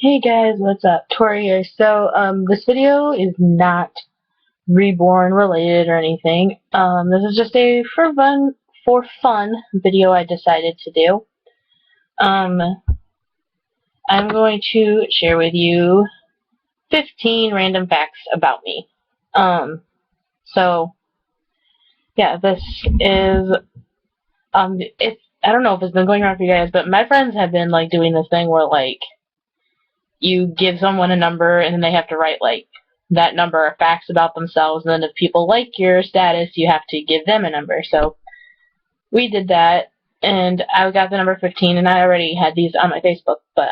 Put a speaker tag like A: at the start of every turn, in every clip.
A: Hey guys, what's up? Tori here. This video is not Reborn related or anything. This is just a for fun video I decided to do. Um, I'm going to share with you 15 random facts about me. Um, so yeah, this is it's I don't know if it's been going around for you guys, but my friends have been like doing this thing where like you give someone a number and then they have to write like that number of facts about themselves, and then if people like your status you have to give them a number. So we did that, and I got the number 15, and I already had these on my Facebook, but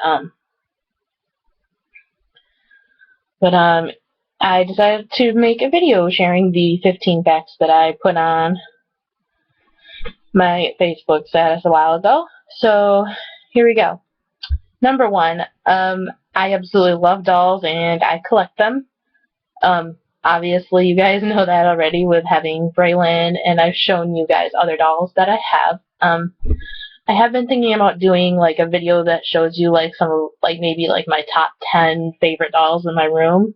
A: I decided to make a video sharing the 15 facts that I put on my Facebook status a while ago. So here we go. Number 1, I absolutely love dolls and I collect them. Obviously, you guys know that already with having Braylon, and I've shown you guys other dolls that I have. I have been thinking about doing like a video that shows you like maybe like my top 10 favorite dolls in my room.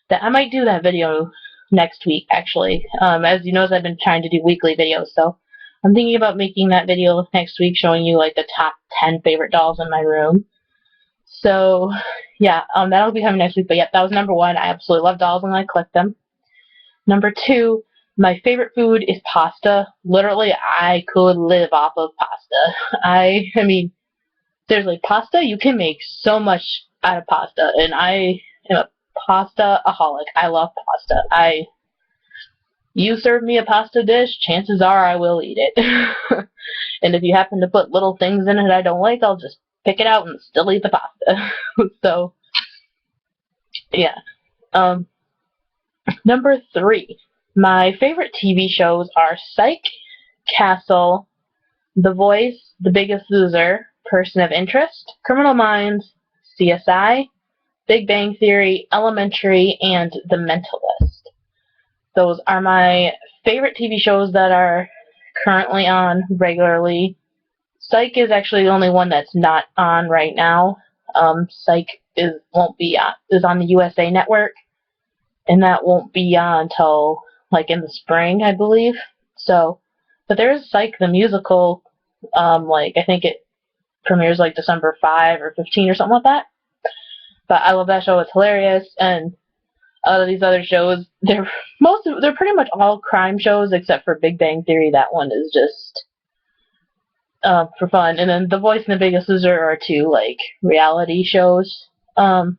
A: That I might do that video next week, actually. As you know, I've been trying to do weekly videos, so I'm thinking about making that video next week, showing you like the top 10 favorite dolls in my room. So, yeah, that'll be coming next week. But yeah, that was number 1. I absolutely love dolls and I collect them. Number 2, my favorite food is pasta. Literally, I could live off of pasta. I mean, seriously, pasta, you can make so much out of pasta, and I am a pasta-aholic. I love pasta. You serve me a pasta dish, chances are I will eat it. And if you happen to put little things in it I don't like, I'll just pick it out and still eat the pasta. So, yeah. Number 3, my favorite TV shows are Psych, Castle, The Voice, The Biggest Loser, Person of Interest, Criminal Minds, CSI, Big Bang Theory, Elementary, and The Mentalist. Those are my favorite TV shows that are currently on regularly. Psych is actually the only one that's not on right now. Psych is on the USA Network, and that won't be on until like in the spring, I believe. So, but there is Psych the musical. I think it premieres like December 5 or 15 or something like that. But I love that show. It's hilarious, and out of these other shows, they're pretty much all crime shows except for Big Bang Theory. That one is just for fun. And then The Voice and The Biggest Loser are 2 like reality shows. But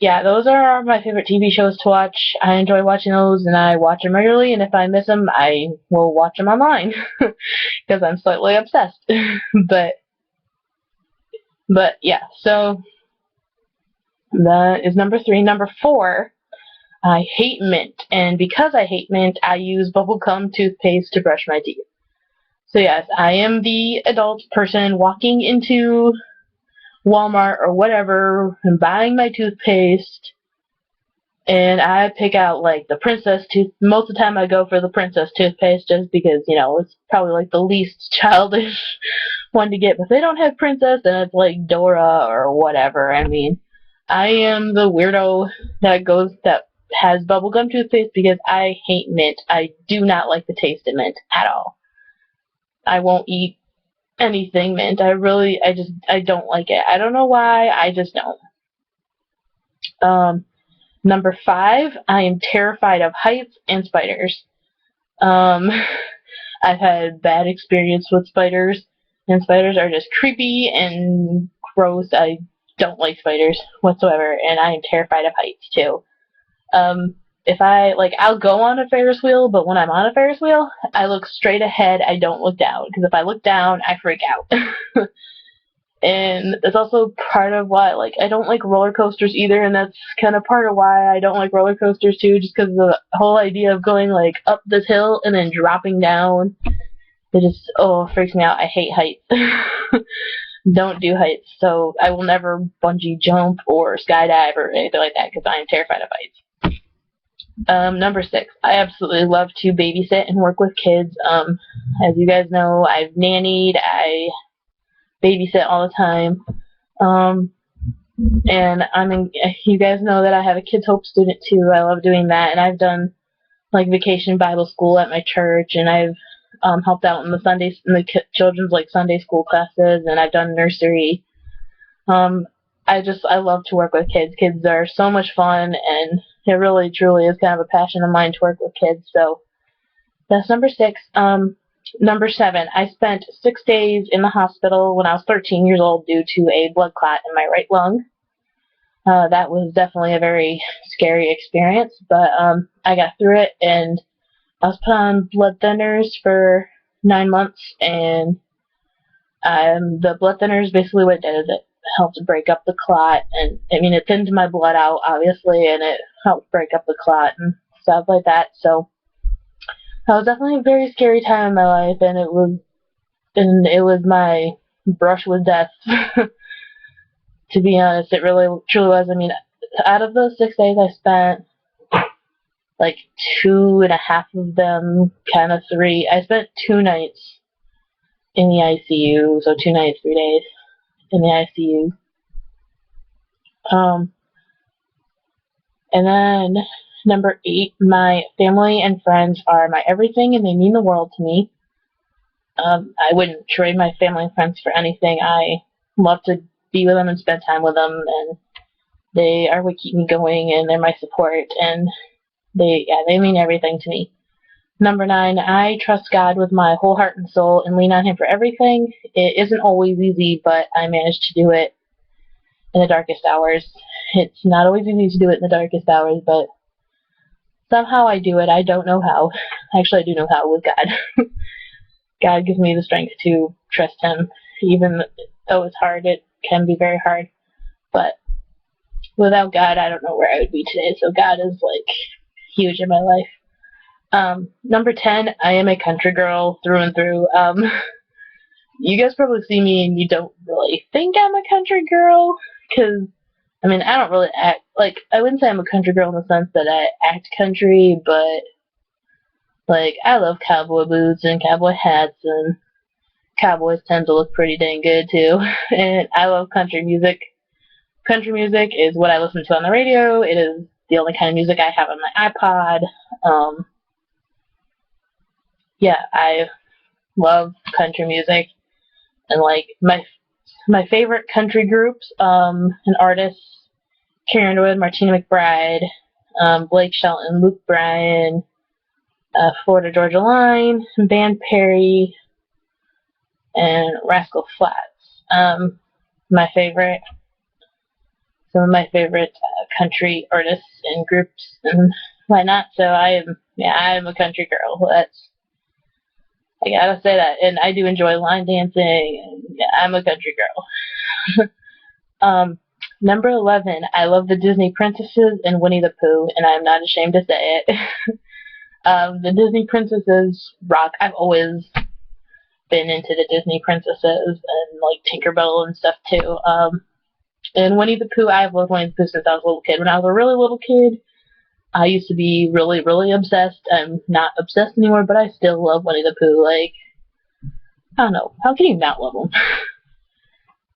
A: yeah, those are my favorite TV shows to watch. I enjoy watching those, and I watch them regularly, and if I miss them, I will watch them online, because I'm slightly obsessed. but yeah, so that is number 3. Number 4, I hate mint, and because I hate mint, I use bubblegum toothpaste to brush my teeth. So yes, I am the adult person walking into Walmart or whatever and buying my toothpaste, and I pick out like the most of the time I go for the princess toothpaste, just because, it's probably like the least childish one to get. But if they don't have princess, then it's like Dora or whatever. I mean, I am the weirdo that has bubblegum toothpaste because I hate mint. I do not like the taste of mint at all. I won't eat anything mint. I don't like it. I don't know why, I just don't. Number 5, I am terrified of heights and spiders. I've had bad experience with spiders, and spiders are just creepy and gross. I don't like spiders whatsoever, and I am terrified of heights too. I'll go on a Ferris wheel, but when I'm on a Ferris wheel, I look straight ahead. I don't look down, because if I look down, I freak out. And that's also part of why, I don't like roller coasters either, and that's kind of part of why I don't like roller coasters too, just because the whole idea of going, up this hill and then dropping down, it just, freaks me out. I hate heights. Don't do heights, so I will never bungee jump or skydive or anything like that, because I am terrified of heights. Number 6, I absolutely love to babysit and work with kids. As you guys know, I've nannied, I babysit all the time. And you guys know that I have a Kids Hope student too. I love doing that, and I've done like vacation Bible school at my church, and I've helped out in the children's like Sunday school classes, and I've done nursery. I love to work with kids. Kids are so much fun, and it really truly is kind of a passion of mine to work with kids. So that's number 6. Number 7, I spent 6 days in the hospital when I was 13 years old due to a blood clot in my right lung. That was definitely a very scary experience, but I got through it, and I was put on blood thinners for 9 months, and the blood thinners basically what it did is it helped break up the clot, and I mean it thinned my blood out obviously, and it helped break up the clot and stuff like that. So that was definitely a very scary time in my life, and it was my brush with death. To be honest, it really truly was. I mean, out of those 6 days, I spent like 2.5 of them, kind of 3. I spent 2 nights in the ICU, so 2 nights, 3 days in the ICU. And then number 8, my family and friends are my everything, and they mean the world to me. I wouldn't trade my family and friends for anything. I love to be with them and spend time with them, and they are what keep me going, and they're my support, and they mean everything to me. Number 9, I trust God with my whole heart and soul and lean on Him for everything. It isn't always easy, but I manage to do it in the darkest hours. It's not always easy to do it in the darkest hours, but somehow I do it. I don't know how. Actually, I do know how with God. God gives me the strength to trust Him, even though it's hard. It can be very hard, but without God, I don't know where I would be today. So God is like huge in my life. Number 10, I am a country girl through and through. You guys probably see me and you don't really think I'm a country girl, because I mean, I don't really act like, I wouldn't say I'm a country girl in the sense that I act country, but like I love cowboy boots and cowboy hats, and cowboys tend to look pretty dang good too. And I love country music. Country music is what I listen to on the radio. It is the only kind of music I have on my iPod. Yeah, I love country music, and like my favorite country groups and artists: Carrie Underwood, Martina McBride, Blake Shelton, Luke Bryan, Florida Georgia Line, Van Perry, and Rascal Flatts. My favorite, some of my favorite country artists and groups, and why not? So I am a country girl. I gotta say that, and I do enjoy line dancing. And, yeah, I'm a country girl. Number 11, I love the Disney princesses and Winnie the Pooh, and I'm not ashamed to say it. The Disney princesses rock. I've always been into the Disney princesses and like Tinkerbell and stuff too. And Winnie the Pooh, I've loved Winnie the Pooh since I was a little kid. When I was a really little kid, I used to be really, really obsessed. I'm not obsessed anymore, but I still love Winnie the Pooh. Like, I don't know. How can you not love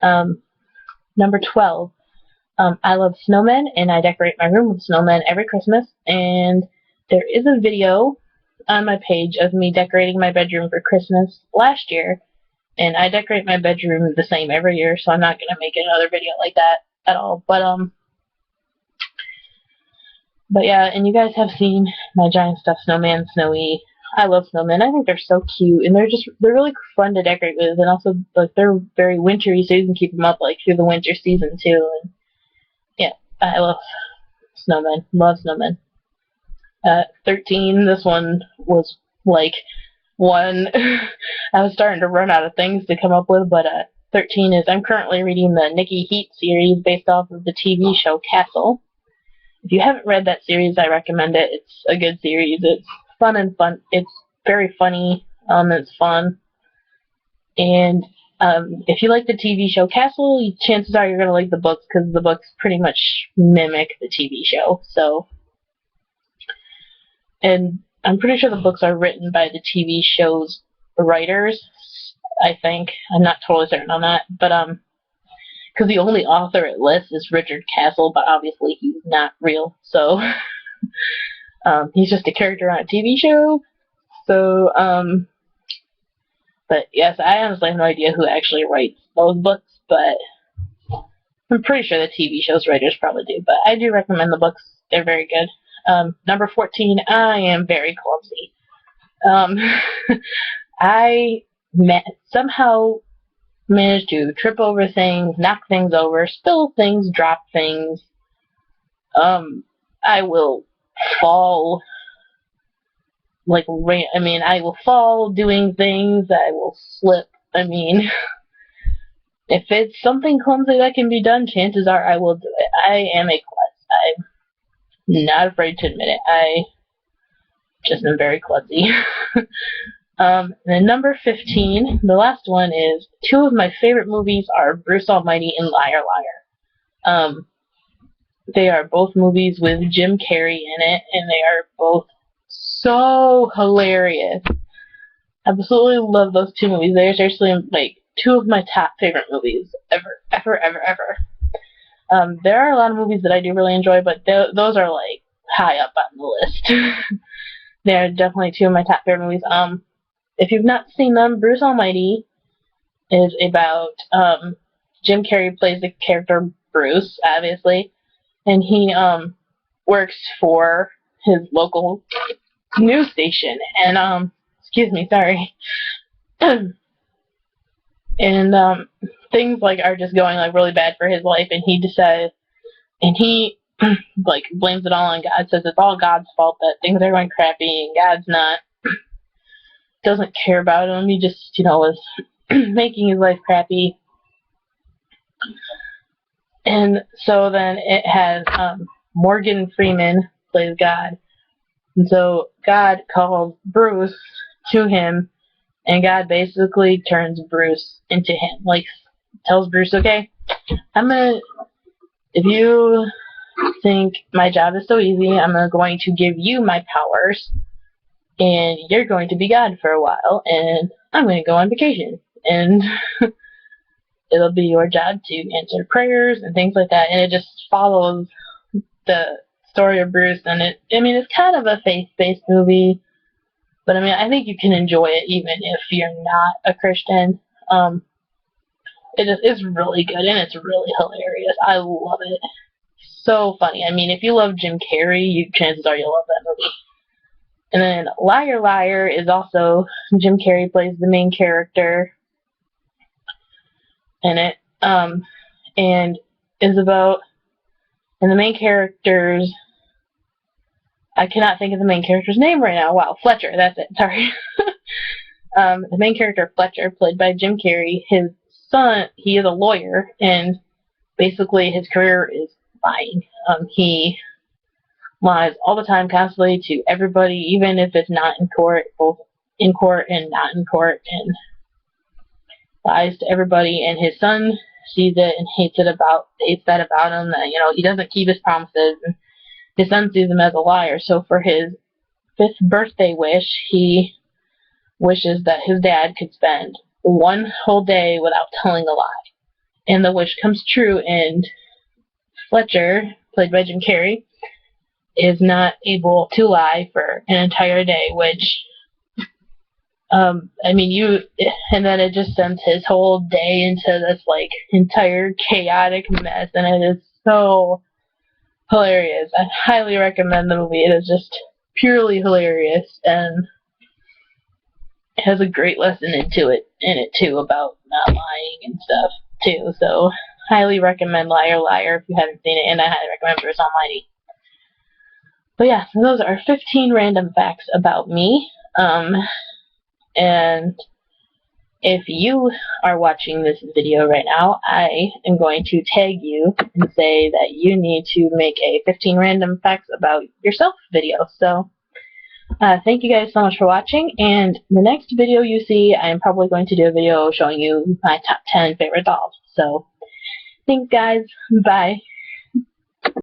A: him? Number 12. I love snowmen, and I decorate my room with snowmen every Christmas. And there is a video on my page of me decorating my bedroom for Christmas last year. And I decorate my bedroom the same every year, so I'm not going to make another video like that at all. But yeah, and you guys have seen my giant stuffed snowman, Snowy. I love snowmen. I think they're so cute, and they're really fun to decorate with, and also like they're very wintry, so you can keep them up like through the winter season too. And yeah, I love snowmen. Love snowmen. 13. This one was like one. I was starting to run out of things to come up with, but 13 is I'm currently reading the Nikki Heat series based off of the TV show Castle. If you haven't read that series, I recommend it. It's a good series. It's fun. It's very funny. It's fun. And if you like the TV show Castle, chances are you're going to like the books, because the books pretty much mimic the TV show. So, and I'm pretty sure the books are written by the TV show's writers, I think. I'm not totally certain on that. But because the only author it lists is Richard Castle, but obviously he's not real, so he's just a character on a TV show. So, but yes, I honestly have no idea who actually writes those books, but I'm pretty sure the TV show's writers probably do, but I do recommend the books. They're very good. Number 14, I am very clumsy. I somehow managed to trip over things, knock things over, spill things, drop things. I will fall, I will fall doing things. I will slip. If it's something clumsy that can be done, chances are I will do it. I am a klutz. I'm not afraid to admit it. I just am very klutzy. Then number 15, the last one is, two of my favorite movies are Bruce Almighty and Liar Liar. They are both movies with Jim Carrey in it, and they are both so hilarious. Absolutely love those two movies. They're seriously two of my top favorite movies ever. There are a lot of movies that I do really enjoy, but those are high up on the list. They're definitely two of my top favorite movies. If you've not seen them, Bruce Almighty is about Jim Carrey plays the character Bruce, obviously, and he works for his local news station, and excuse me, sorry. And things are just going really bad for his life, and he decides, and he blames it all on God, says it's all God's fault that things are going crappy, and God's doesn't care about him. He just was making his life crappy. And so then it has Morgan Freeman plays God, and so God calls Bruce to him, and God basically turns Bruce into him. Tells Bruce, okay, if you think my job is so easy, I'm going to give you my powers, and you're going to be God for a while, and I'm going to go on vacation, and it'll be your job to answer prayers and things like that. And it just follows the story of Bruce, and it's kind of a faith-based movie, but I think you can enjoy it even if you're not a Christian. It's really good, and it's really hilarious. I love it. So funny. If you love Jim Carrey, chances are you'll love that movie. And then Liar Liar is also, Jim Carrey plays the main character in it, and is about, and the main character's, I cannot think of the main character's name right now. Wow, Fletcher, that's it, sorry. The main character, Fletcher, played by Jim Carrey, his son, he is a lawyer, and basically his career is lying. He lies all the time, constantly, to everybody, even if it's not in court, both in court and not in court, and lies to everybody, and his son sees it and hates that about him, that, he doesn't keep his promises, and his son sees him as a liar. So for his 5th birthday wish, he wishes that his dad could spend one whole day without telling a lie. And the wish comes true, and Fletcher, played by Jim Carrey, is not able to lie for an entire day, which, and then it just sends his whole day into this, entire chaotic mess, and it is so hilarious. I highly recommend the movie. It is just purely hilarious, and it has a great lesson in it too, about not lying and stuff, too, so highly recommend Liar Liar if you haven't seen it, and I highly recommend Bruce Almighty. But yeah, so those are 15 random facts about me. And if you are watching this video right now, I am going to tag you and say that you need to make a 15 random facts about yourself video. So thank you guys so much for watching, and the next video you see, I'm probably going to do a video showing you my top 10 favorite dolls. So thanks guys, bye.